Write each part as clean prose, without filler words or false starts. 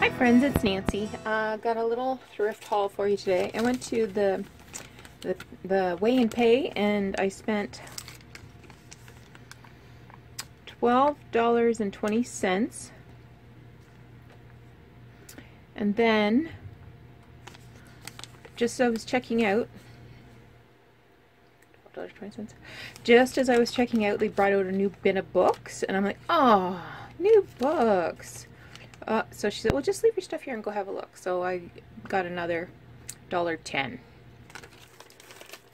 Hi friends, it's Nancy. Got a little thrift haul for you today. I went to the weigh and pay and I spent $12.20. And then just as I was checking out, $12.20. Just as I was checking out, they brought out a new bin of books, and I'm like, oh, new books. So she said, well, just leave your stuff here and go have a look. So I got another $1.10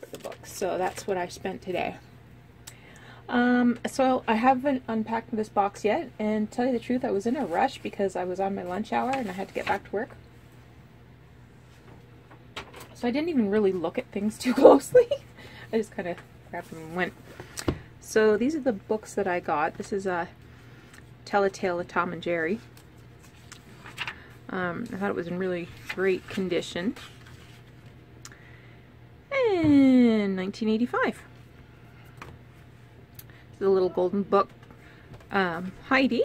for the books. So that's what I spent today. So I haven't unpacked this box yet, and to tell you the truth, I was in a rush because I was on my lunch hour and I had to get back to work. So I didn't even really look at things too closely. I just kind of grabbed them and went. So these are the books that I got. This is a Tell a Tale of Tom and Jerry. I thought it was in really great condition. And 1985. This is a little golden book, Heidi.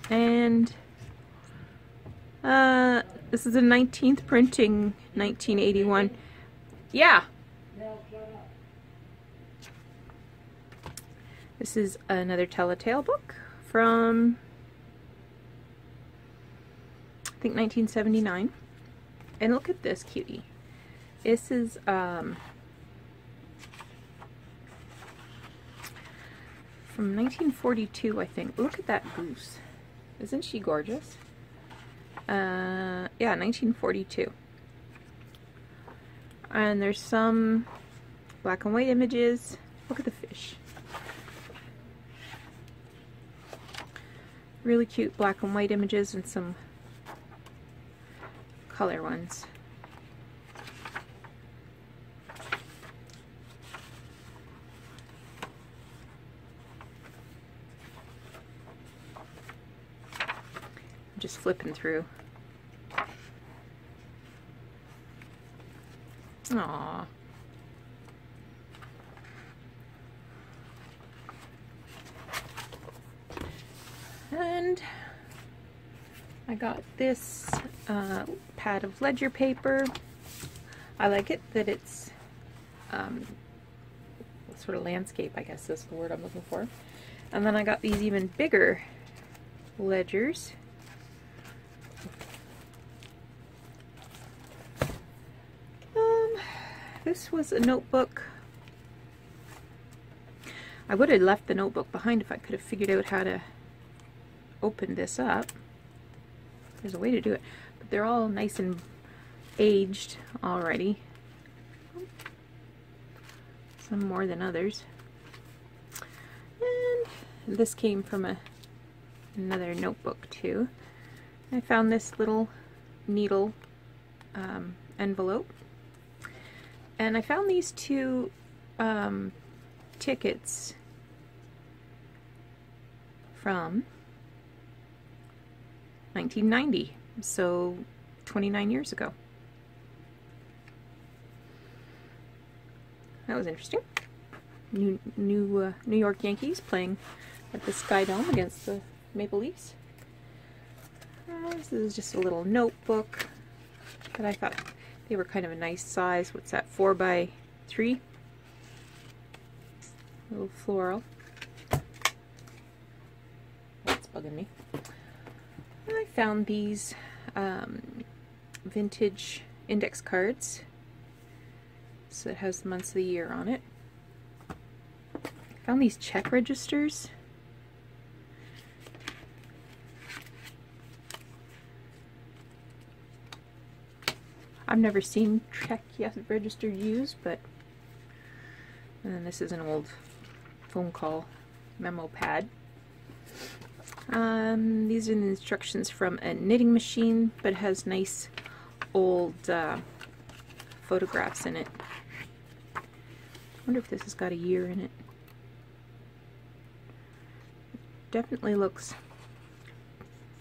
And this is a 19th printing, 1981. Yeah. This is another Tell a Tale book from, I think, 1979. And look at this cutie. This is from 1942, I think. Look at that goose. Isn't she gorgeous? Yeah, 1942. And there's some black and white images. Look at the fish. Really cute black and white images and some color ones. I'm just flipping through. Aww. And I got this pad of ledger paper. I like it that it's sort of landscape, I guess is the word I'm looking for. And then I got these even bigger ledgers. This was a notebook. I would have left the notebook behind if I could have figured out how to open this up. There's a way to do it, but they're all nice and aged already. Some more than others. And this came from another notebook too. I found this little needle envelope, and I found these two tickets from 1990, so 29 years ago. That was interesting. New York Yankees playing at the Sky Dome against the Maple Leafs. This is just a little notebook, but I thought they were kind of a nice size. What's that, 4 by 3? A little floral. That's bugging me. I found these vintage index cards. So it has the months of the year on it. I found these check registers. I've never seen check register used, but and then this is an old phone call memo pad. These are the instructions from a knitting machine, but it has nice old photographs in it. I wonder if this has got a year in it. Definitely looks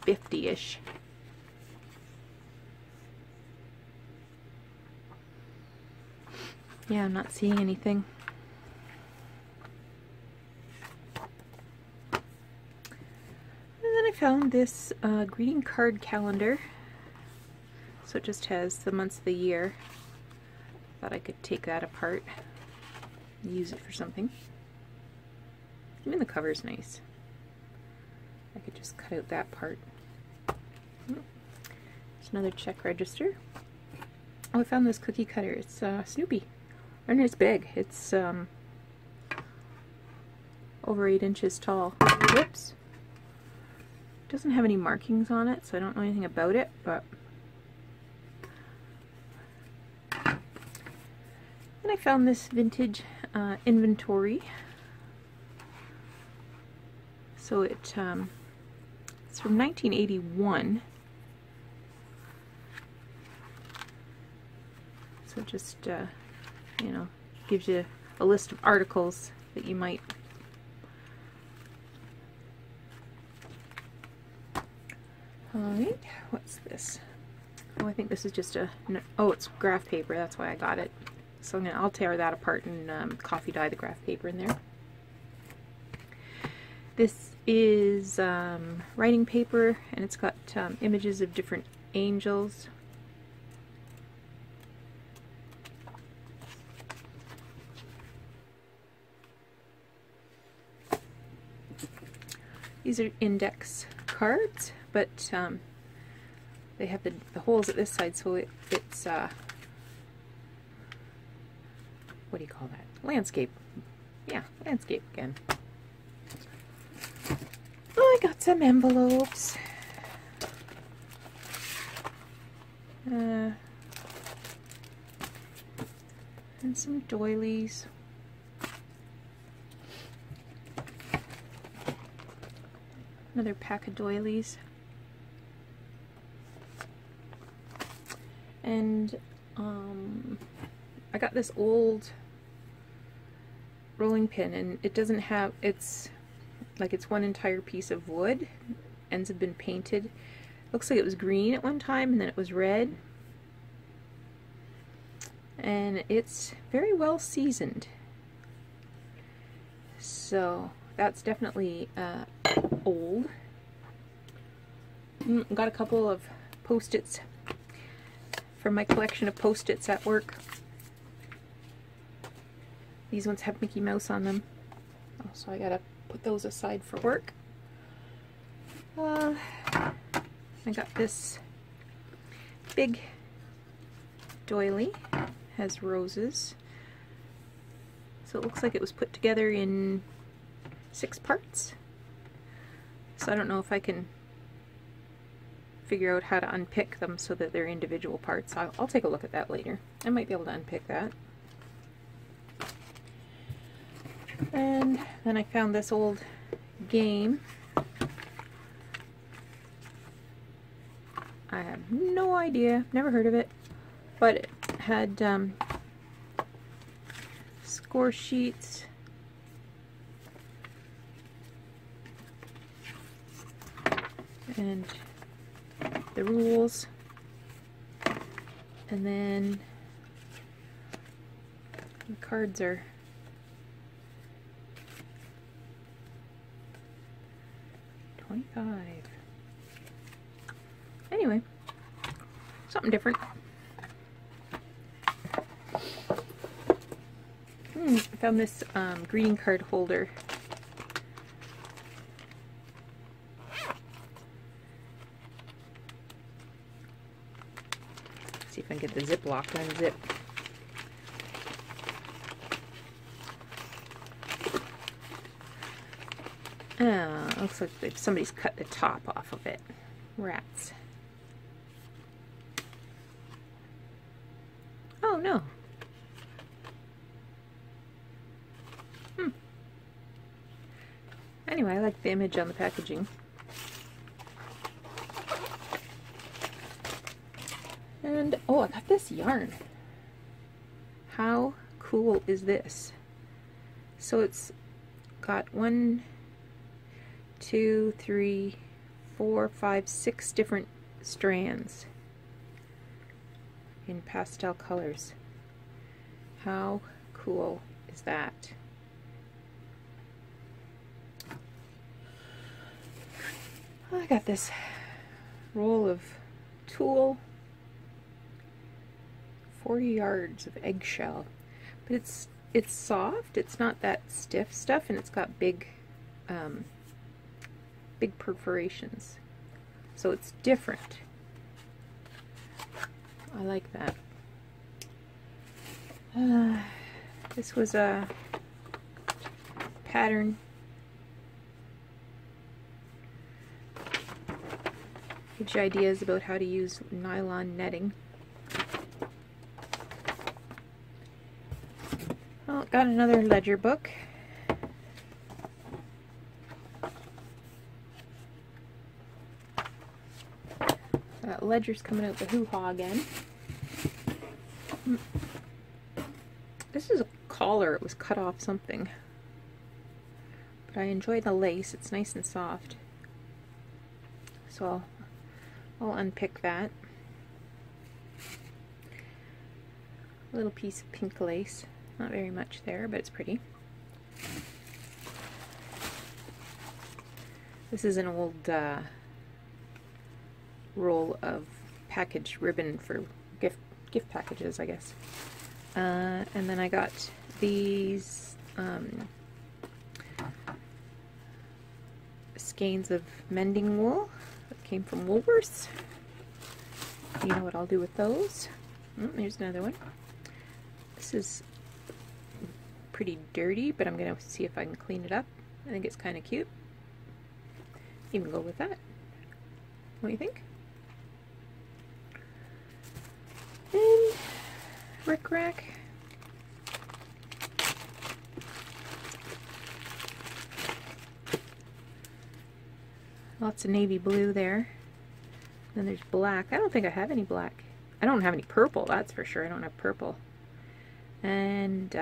50-ish. Yeah, I'm not seeing anything. I found this greeting card calendar So it just has the months of the year. Thought I could take that apart and use it for something. Even the cover's nice. I could just cut out that part. There's another check register. Oh, I found this cookie cutter. It's Snoopy. And it's big. It's over 8 inches tall. Whoops. Doesn't have any markings on it, so I don't know anything about it, but then I found this vintage inventory. So it's from 1981. So just you know, gives you a list of articles that you might. Alright, what's this? Oh, I think this is just a, oh, it's graph paper, that's why I got it. So I'll tear that apart and coffee dye the graph paper in there. This is writing paper, and it's got images of different angels. These are index cards, but they have the holes at this side, so it's what do you call that? Landscape. Yeah, landscape again. Oh, I got some envelopes. And some doilies. Another pack of doilies. And I got this old rolling pin, and it doesn't have, it's like it's one entire piece of wood. Ends have been painted. Looks like it was green at one time and then it was red. And it's very well seasoned. So that's definitely old. Got a couple of Post-its from my collection of Post-its at work. These ones have Mickey Mouse on them. Oh, so I gotta put those aside for work. I got this big doily. Has roses. So it looks like it was put together in 6 parts. So I don't know if I can figure out how to unpick them so that they're individual parts. I'll take a look at that later. I might be able to unpick that. And then I found this old game. I have no idea, never heard of it, but it had score sheets, and the rules, and then the cards are $25. Anyway, something different. I found this greeting card holder. Let's see if I can get the Ziploc to unzip. Looks like somebody's cut the top off of it. Rats. Oh no. Anyway, I like the image on the packaging. And oh, I got this yarn. How cool is this? So it's got 1, 2, 3, 4, 5, 6 different strands in pastel colors. How cool is that? I got this roll of tulle. 40 yards of eggshell. But it's soft, it's not that stiff stuff, and it's got big big perforations. So it's different. I like that. This was a pattern. Gives you ideas about how to use nylon netting. Well, got another ledger book. Ledger's coming out the hoo-ha again. This is a collar. It was cut off something. But I enjoy the lace. It's nice and soft. So I'll unpick that. A little piece of pink lace. Not very much there, but it's pretty. This is an old roll of packaged ribbon for gift packages, I guess. And then I got these skeins of mending wool that came from Woolworths. You know what I'll do with those. There's another one. This is pretty dirty, but I'm going to see if I can clean it up. I think it's kind of cute. Even go with that. What do you think? And rickrack. Lots of navy blue there. Then there's black. I don't think I have any black. I don't have any purple, that's for sure. I don't have purple. And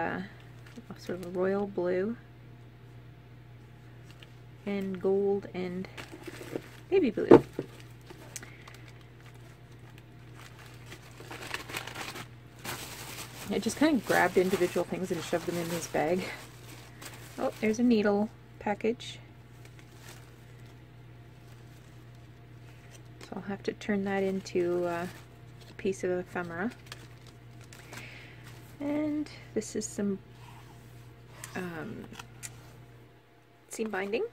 sort of a royal blue. And gold and navy blue. I just kind of grabbed individual things and shoved them in this bag. Oh, there's a needle package. So I'll have to turn that into a piece of ephemera. And this is some seam binding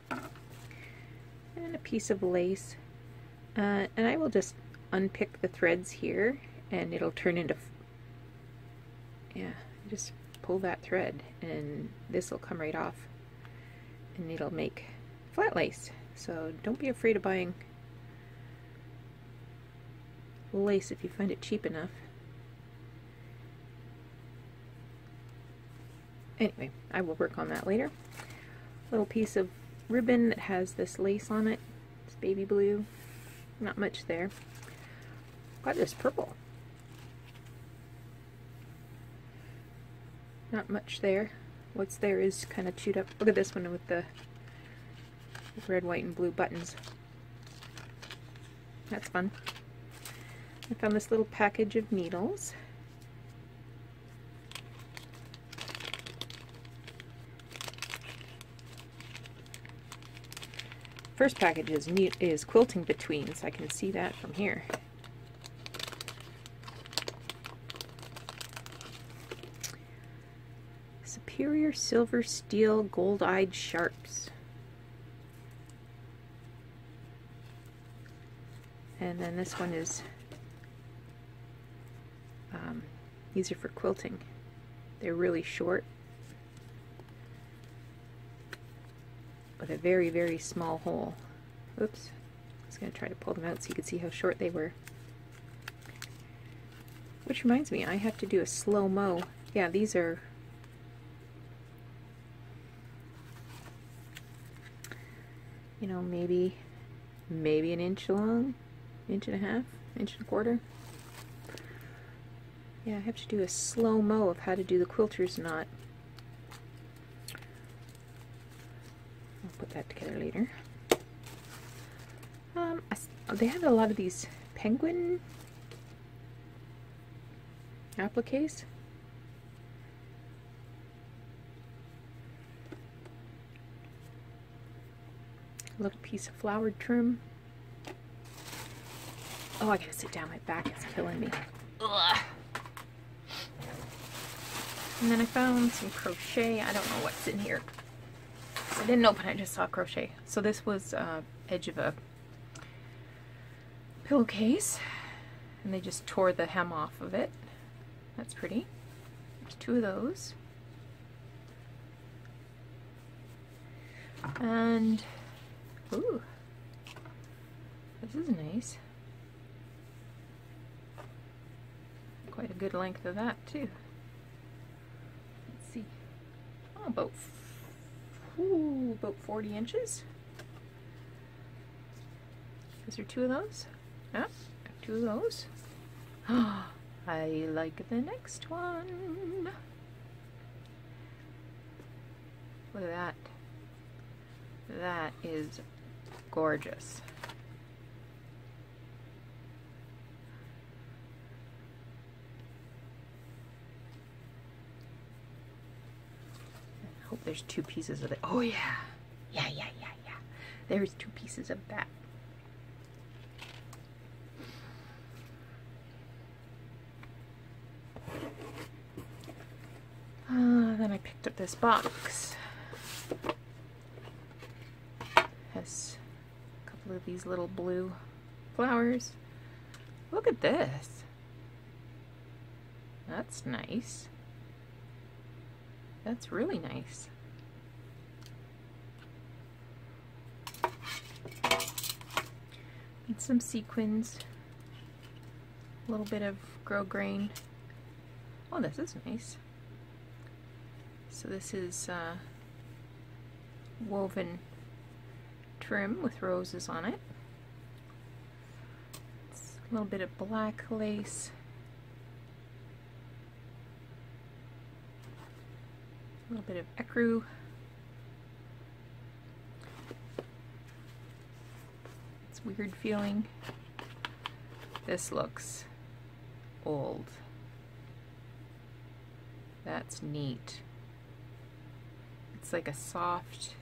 and a piece of lace. And I will just unpick the threads here and it'll turn into just pull that thread and this will come right off and it'll make flat lace. So don't be afraid of buying lace if you find it cheap enough. Anyway, I will work on that later. Little piece of ribbon that has this lace on it. It's baby blue. Not much there. Got this purple. Not much there. What's there is kind of chewed up. Look at this one with the red, white, and blue buttons. That's fun. I found this little package of needles. First package is quilting between, so I can see that from here. Superior silver steel gold-eyed sharps. And then this one is, these are for quilting. They're really short with a very, very small hole. Oops. I was going to try to pull them out so you could see how short they were. Which reminds me, I have to do a slow-mo. Yeah, these are you know, maybe an inch long, inch and a half, inch and a quarter. Yeah, I have to do a slow-mo of how to do the quilter's knot. I'll put that together later. They have a lot of these penguin appliques. A little piece of flowered trim. Oh, I gotta sit down. My back is killing me. Ugh. And then I found some crochet. I don't know what's in here. I didn't open it, I just saw crochet. So this was edge of a pillowcase, and they just tore the hem off of it. That's pretty. There's 2 of those. And, ooh, this is nice. Quite a good length of that too. Let's see. Oh, about 40 inches. Is there 2 of those? Yeah, 2 of those. Oh, I like the next one. Look at that. That is gorgeous. I hope there's 2 pieces of it. Oh yeah. Yeah. There's 2 pieces of that. Then I picked up this box. Has a couple of these little blue flowers. Look at this. That's nice. That's really nice. And some sequins. A little bit of grosgrain. Oh, this is nice. So this is woven trim with roses on it. It's a little bit of black lace. A little bit of ecru. It's weird feeling. This looks old. That's neat. It's like a soft,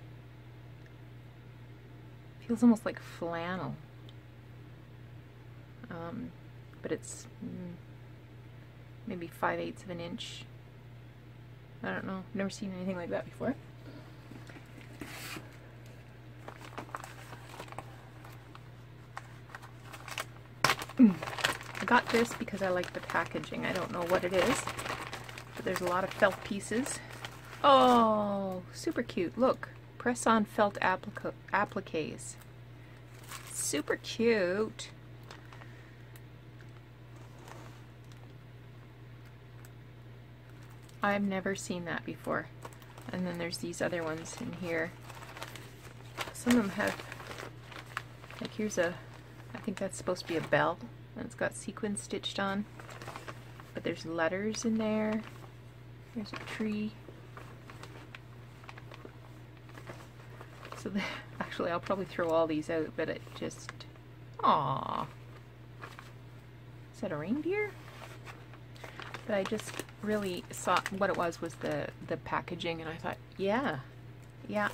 feels almost like flannel, but it's maybe 5/8 of an inch. I don't know, I've never seen anything like that before. I got this because I like the packaging. I don't know what it is, but there's a lot of felt pieces. Oh, super cute. Look, press-on felt appliques. Super cute. I've never seen that before. And then there's these other ones in here. Some of them have, like here's a, I think that's supposed to be a bell, and it's got sequins stitched on. But there's letters in there. There's a tree. So actually I'll probably throw all these out, but it just, aww. Is that a reindeer? But I just really saw what it was the packaging, and I thought, yeah, I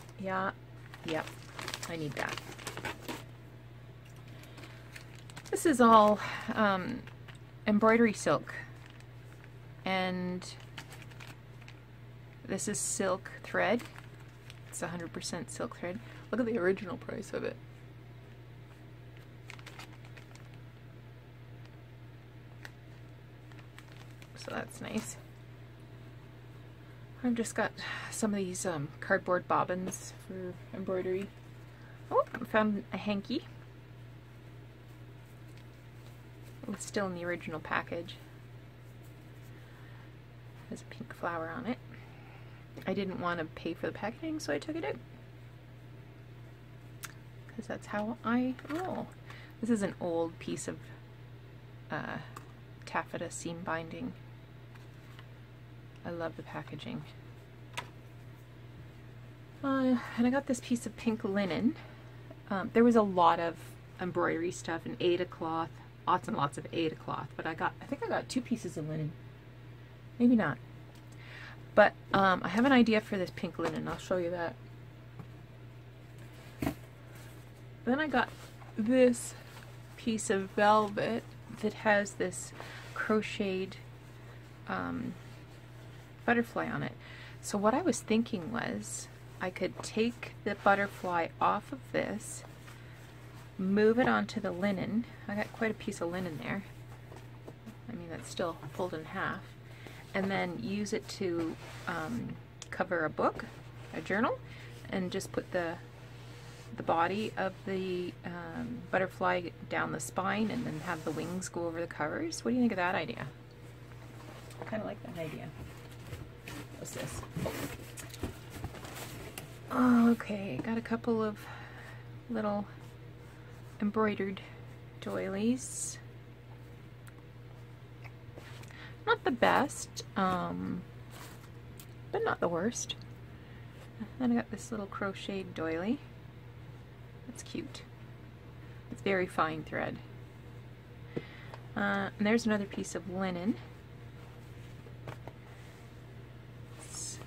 need that. This is all embroidery silk, and this is silk thread. It's 100% silk thread. Look at the original price of it. So that's nice. I've just got some of these cardboard bobbins for embroidery. Oh, I found a hanky. It's still in the original package. Has a pink flower on it. I didn't want to pay for the packaging, so I took it out. Because that's how I roll. This is an old piece of taffeta seam binding. I love the packaging. And I got this piece of pink linen. There was a lot of embroidery stuff and Aida cloth, lots and lots of Aida cloth, but I think I got 2 pieces of linen. Maybe not. But I have an idea for this pink linen. I'll show you that. Then I got this piece of velvet that has this crocheted butterfly on it. So what I was thinking was I could take the butterfly off of this, move it onto the linen. I got quite a piece of linen there. I mean, that's still folded in half. And then use it to cover a book, a journal, and just put the body of the butterfly down the spine and then have the wings go over the covers. What do you think of that idea? I kind of like that idea. What's this? Oh, okay, got a couple of little embroidered doilies. Not the best, but not the worst. Then I got this little crocheted doily. That's cute. It's very fine thread. And there's another piece of linen. It's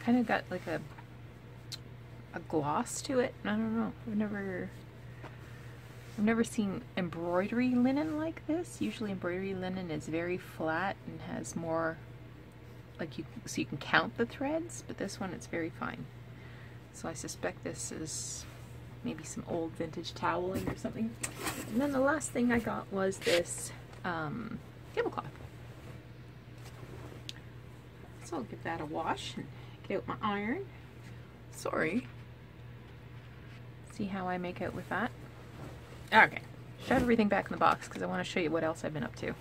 kind of got like a gloss to it. I don't know. I've never seen embroidery linen like this. Usually embroidery linen is very flat and has more, like, so you can count the threads, but this one, it's very fine. So I suspect this is maybe some old vintage toweling or something. And then the last thing I got was this tablecloth. So I'll give that a wash and get out my iron. Sorry. See how I make out with that. Okay, shove everything back in the box because I want to show you what else I've been up to.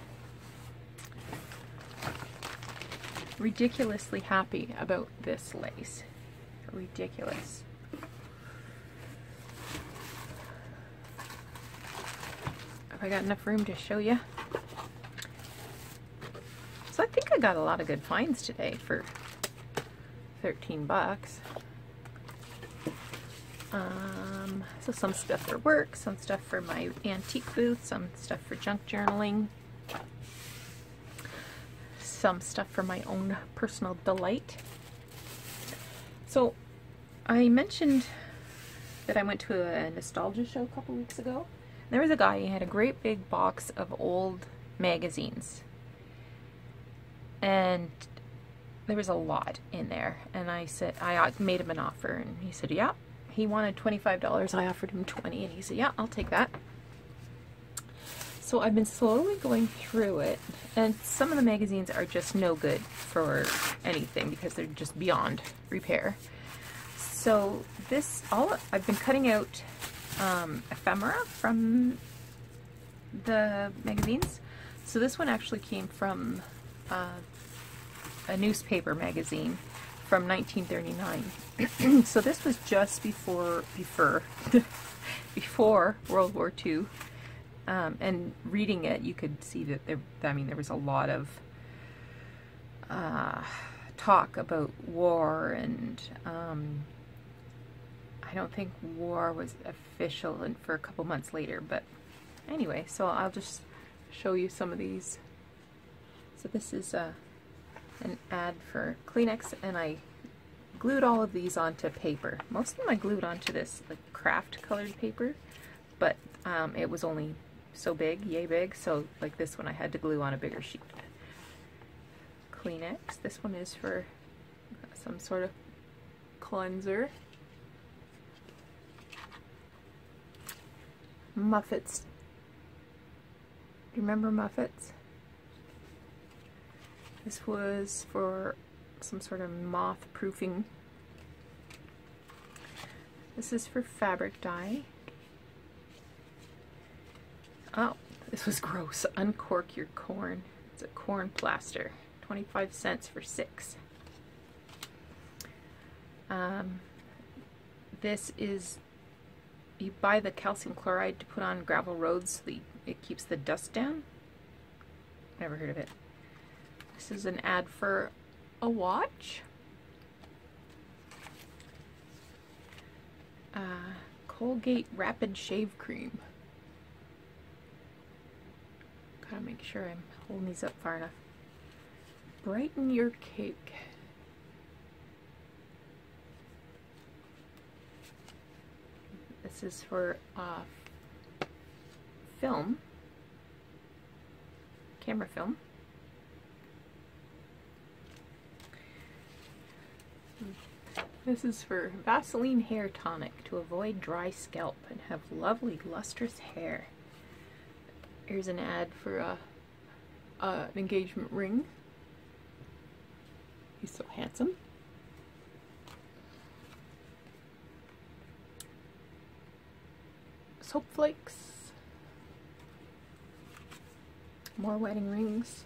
Ridiculously happy about this lace. Ridiculous. Have I got enough room to show you? So I think I got a lot of good finds today for 13 bucks. So some stuff for work, some stuff for my antique booth, some stuff for junk journaling, some stuff for my own personal delight. So I mentioned that I went to a nostalgia show a couple weeks ago. There was a guy, he had a great big box of old magazines. And there was a lot in there. And I said, I made him an offer and he said, yeah. He wanted $25. I offered him $20 and he said, yeah, I'll take that. So I've been slowly going through it, and some of the magazines are just no good for anything because they're just beyond repair. So I've been cutting out ephemera from the magazines. So this one actually came from a newspaper magazine from 1939. So this was just before World War II. And reading it, you could see that there was a lot of talk about war, and I don't think war was official for a couple months later. But anyway, so I'll just show you some of these. So this is an ad for Kleenex, and I glued all of these onto paper. Most of them I glued onto this like craft colored paper, but it was only so big, yay big, so like this one I had to glue on a bigger sheet. Kleenex. This one is for some sort of cleanser. Muffets. Do you remember Muffets? This was for some sort of moth proofing. This is for fabric dye. Oh, this was gross. Uncork your corn. It's a corn plaster. 25 cents for 6. This is, you buy the calcium chloride to put on gravel roads so it keeps the dust down. Never heard of it. This is an ad for a watch. Colgate Rapid Shave Cream. Gotta make sure I'm holding these up far enough. Brighten your cake. This is for film, camera film. This is for Vaseline Hair Tonic to avoid dry scalp and have lovely lustrous hair. Here's an ad for an engagement ring. He's so handsome. Soap flakes. More wedding rings.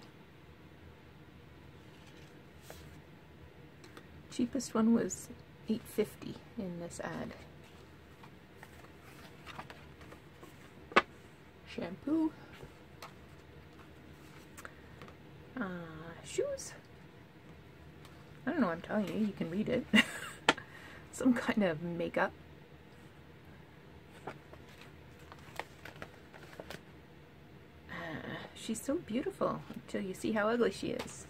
Cheapest one was $8.50 in this ad. Shampoo. Shoes. I don't know what I'm telling you. You can read it. Some kind of makeup. She's so beautiful until you see how ugly she is.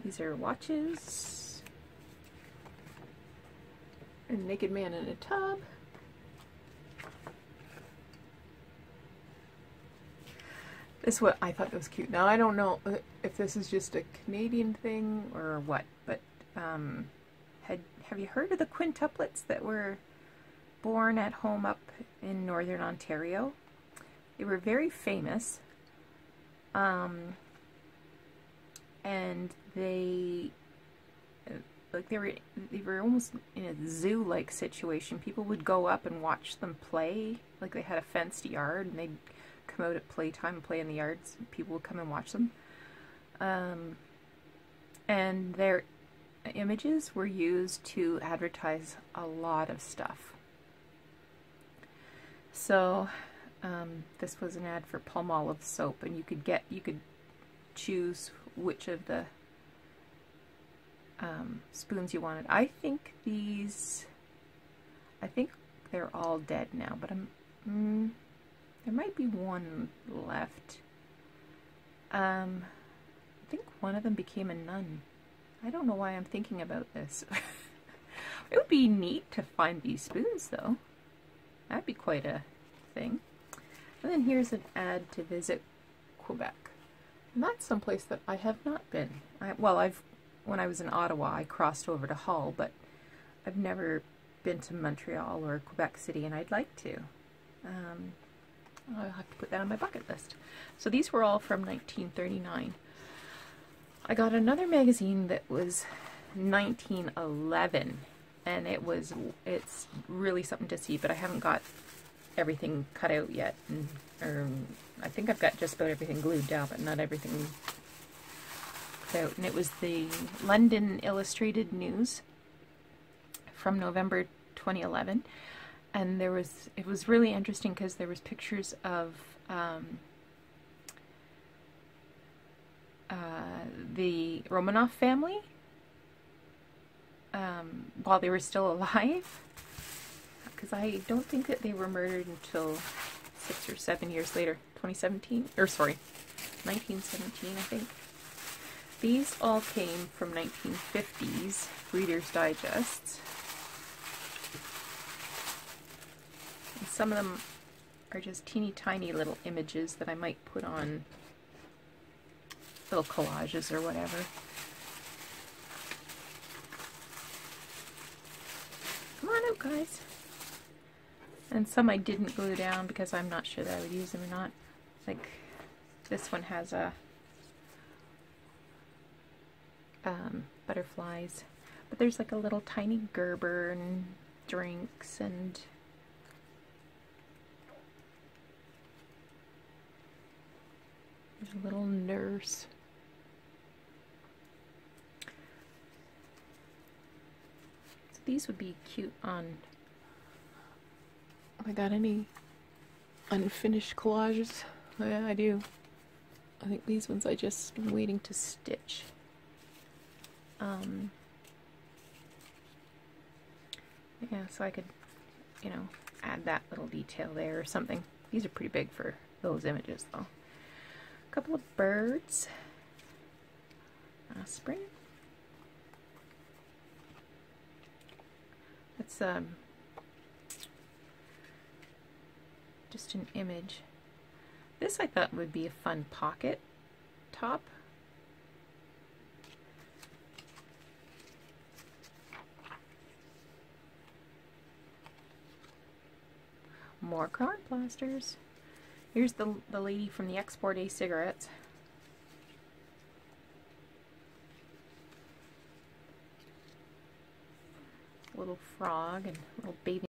These are watches. A naked man in a tub. This what I thought that was cute. Now I don't know if this is just a Canadian thing or what, but have you heard of the quintuplets that were born at home up in northern Ontario? They were very famous, and they were almost in a zoo-like situation. People would go up and watch them play, like they had a fenced yard, and they'd come out at playtime and play in the yards. People would come and watch them, and their images were used to advertise a lot of stuff. So this was an ad for Palmolive soap, and you could choose which of the spoons you wanted. I think they're all dead now, but there might be one left. I think one of them became a nun. I don't know why I'm thinking about this. It would be neat to find these spoons, though. That'd be quite a thing. And then here's an ad to visit Quebec. And that's someplace that I have not been. When I was in Ottawa, I crossed over to Hull, but I've never been to Montreal or Quebec City, and I'd like to. I'll have to put that on my bucket list. So these were all from 1939. I got another magazine that was 1911, and it's really something to see, but I haven't got everything cut out yet. I think I've got just about everything glued down, but not everything cut out. And it was the London Illustrated News from November 2011. And it was really interesting because there was pictures of the Romanov family while they were still alive, because I don't think that they were murdered until 6 or 7 years later, 1917, I think. These all came from 1950s Reader's Digests. And some of them are just teeny tiny little images that I might put on little collages or whatever. Come on out, guys. And some I didn't glue down because I'm not sure that I would use them or not. Like this one has a butterflies, but there's like a little tiny Gerber and drinks and there's a little nurse. So these would be cute on. Have I got any unfinished collages? Yeah, I do. I think these ones I just am waiting to stitch. Yeah, so I could, add that little detail there or something. These are pretty big for those images, though. A couple of birds. Spring. It's just an image. This I thought would be a fun pocket top. More card plasters. Here's the lady from the Export A cigarettes. Little frog and little baby